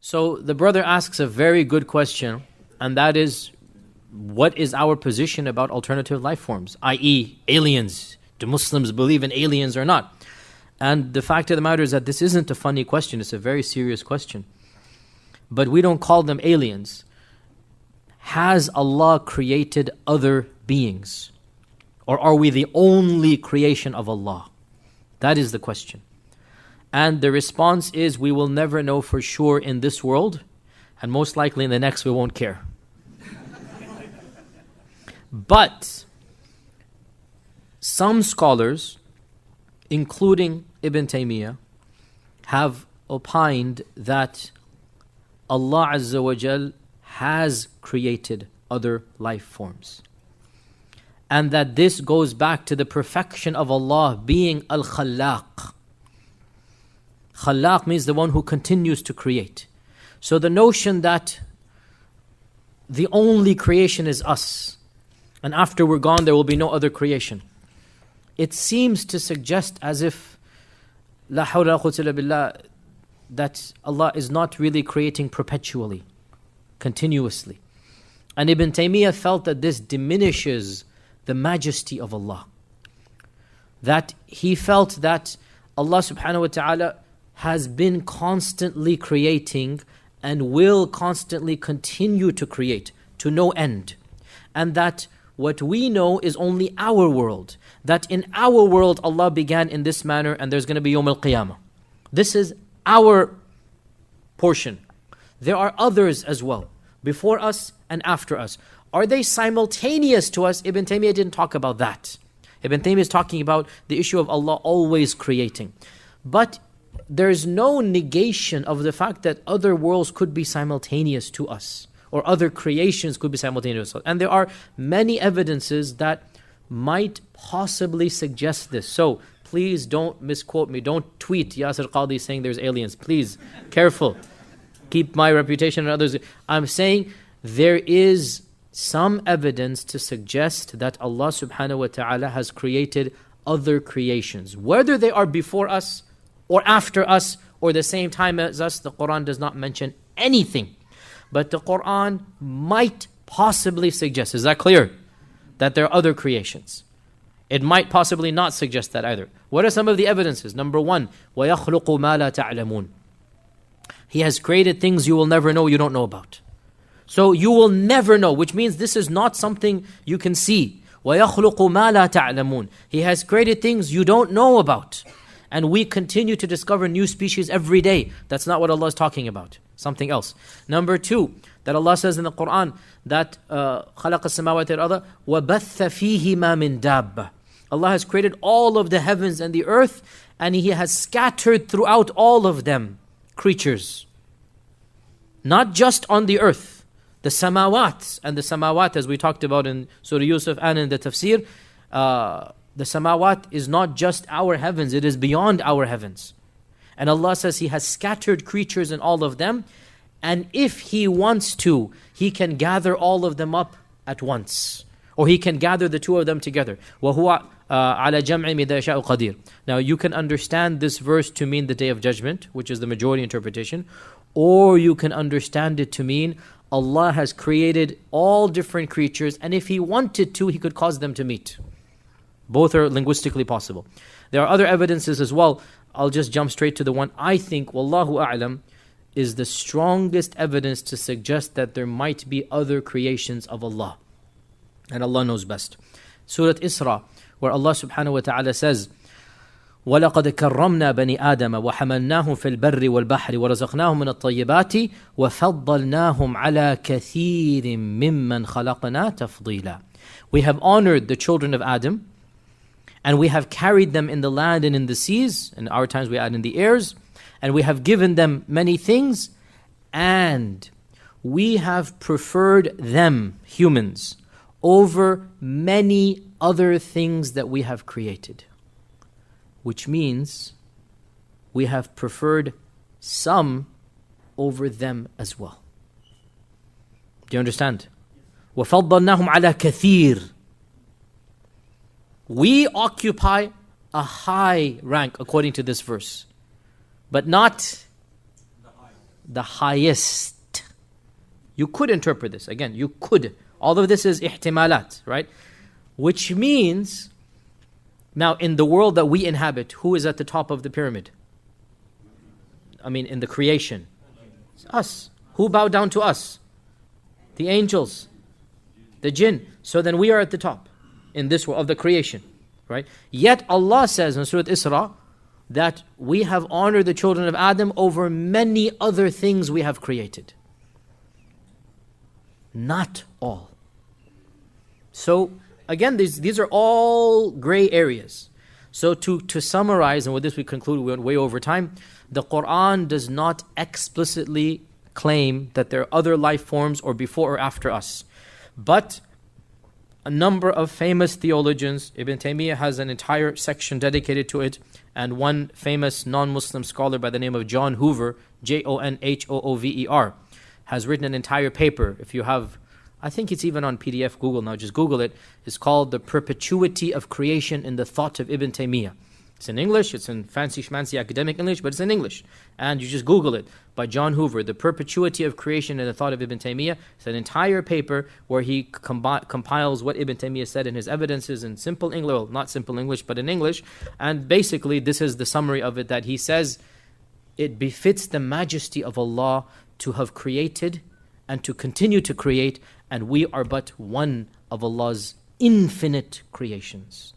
So the brother asks a very good question, and that is, what is our position about alternative life forms, i.e. aliens? Do Muslims believe in aliens or not? And the fact of the matter is that this isn't a funny question, it's a very serious question. But we don't call them aliens. Has Allah created other beings? Or are we the only creation of Allah? That is the question. And the response is, we will never know for sure in this world, and most likely in the next we won't care. But some scholars, including Ibn Taymiyyah, have opined that Allah Azza wa Jal has created other life forms. And that this goes back to the perfection of Allah being Al-Khallaq. Khallaq means the one who continues to create. So the notion that the only creation is us, and after we're gone there will be no other creation, it seems to suggest as if La hawla wa quwwata illa billah, that Allah is not really creating perpetually, continuously. And Ibn Taymiyyah felt that this diminishes the majesty of Allah. That he felt that Allah subhanahu wa ta'ala has been constantly creating and will constantly continue to create to no end. And that what we know is only our world. That in our world Allah began in this manner and there's going to be Yawm al-Qiyamah. This is our portion. There are others as well, before us and after us. Are they simultaneous to us? Ibn Taymiyyah didn't talk about that. Ibn Taymiyyah is talking about the issue of Allah always creating. But there's no negation of the fact that other worlds could be simultaneous to us, or other creations could be simultaneous to us. And there are many evidences that might possibly suggest this. So please don't misquote me. Don't tweet Yasir Qadhi saying there's aliens. Please, careful. Keep my reputation and others. I'm saying there is some evidence to suggest that Allah subhanahu wa ta'ala has created other creations. Whether they are before us or after us or the same time as us, the Quran does not mention anything. But the Quran might possibly suggest, is that clear? That there are other creations. It might possibly not suggest that either. What are some of the evidences? Number one, وَيَخْلُقُ مَا لَا تَعْلَمُونَ. He has created things you will never know, you don't know about. So you will never know, which means this is not something you can see. وَيَخْلُقُ مَا لَا تَعْلَمُونَ. He has created things you don't know about. And we continue to discover new species every day. That's not what Allah is talking about. Something else. Number two, that Allah says in the Quran that خَلَقَ السَّمَاوَاتِ وَالْأَرْضَ وَبَثَّ فِيهِمَا مِن دَابَّةٍ. Allah has created all of the heavens and the earth, and He has scattered throughout all of them creatures. Not just on the earth. The samawat, and the samawat, as we talked about in Surah Yusuf and in the tafsir, the samawat is not just our heavens, it is beyond our heavens. And Allah says He has scattered creatures in all of them, and if He wants to, He can gather all of them up at once. Or He can gather the two of them together. وَهُوَ عَلَى جَمْعِ مِذَا يَشَاءُ قَدِيرٌ. Now you can understand this verse to mean the Day of Judgment, which is the majority interpretation, or you can understand it to mean Allah has created all different creatures, and if He wanted to, He could cause them to meet. Both are linguistically possible. There are other evidences as well. I'll just jump straight to the one I think, Wallahu A'lam, is the strongest evidence to suggest that there might be other creations of Allah. And Allah knows best. Surah Isra, where Allah subhanahu wa ta'ala says, وَلَقَدْ كَرَّمْنَا بَنِي آدَمَ وَحَمَلْنَاهُمْ فِي الْبَرِّ وَالْبَحْرِ وَرَزَقْنَاهُمْ مِنَ الطَّيِّبَاتِ وَفَضَّلْنَاهُمْ عَلَى كَثِيرٍ مِّمَّنْ خَلَقْنَا تَفْضِيلًا. We have honored the children of Adam, and we have carried them in the land and in the seas. In our times we add in the airs. And we have given them many things. And we have preferred them, humans, over many other things that we have created. Which means we have preferred some over them as well. Do you understand? وَفَضَّلْنَاهُمْ عَلَى كَثِيرٍ. We occupy a high rank according to this verse, but not the highest. You could interpret this. Again, you could. All of this is ihtimalat, right? Which means, now in the world that we inhabit, who is at the top of the pyramid? I mean, in the creation. It's us. Who bowed down to us? The angels. The jinn. So then we are at the top in this world of the creation, right? Yet Allah says in Surah Isra that we have honored the children of Adam over many other things we have created. Not all. So again, these are all gray areas. So to summarize, and with this we conclude, we went way over time, the Quran does not explicitly claim that there are other life forms or before or after us. But a number of famous theologians, Ibn Taymiyyah has an entire section dedicated to it, and one famous non-Muslim scholar by the name of John Hoover, Jonhoover, has written an entire paper. If you have, I think it's even on PDF, Google now, just Google it. It's called The Perpetuity of Creation in the Thought of Ibn Taymiyyah. It's in English, it's in fancy schmancy academic English, but it's in English. And you just Google it by John Hoover, The Perpetuity of Creation in the Thought of Ibn Taymiyyah. It's an entire paper where he compiles what Ibn Taymiyyah said in his evidences in simple English, well, not simple English, but in English. And basically, this is the summary of it, that he says, it befits the majesty of Allah to have created and to continue to create, and we are but one of Allah's infinite creations.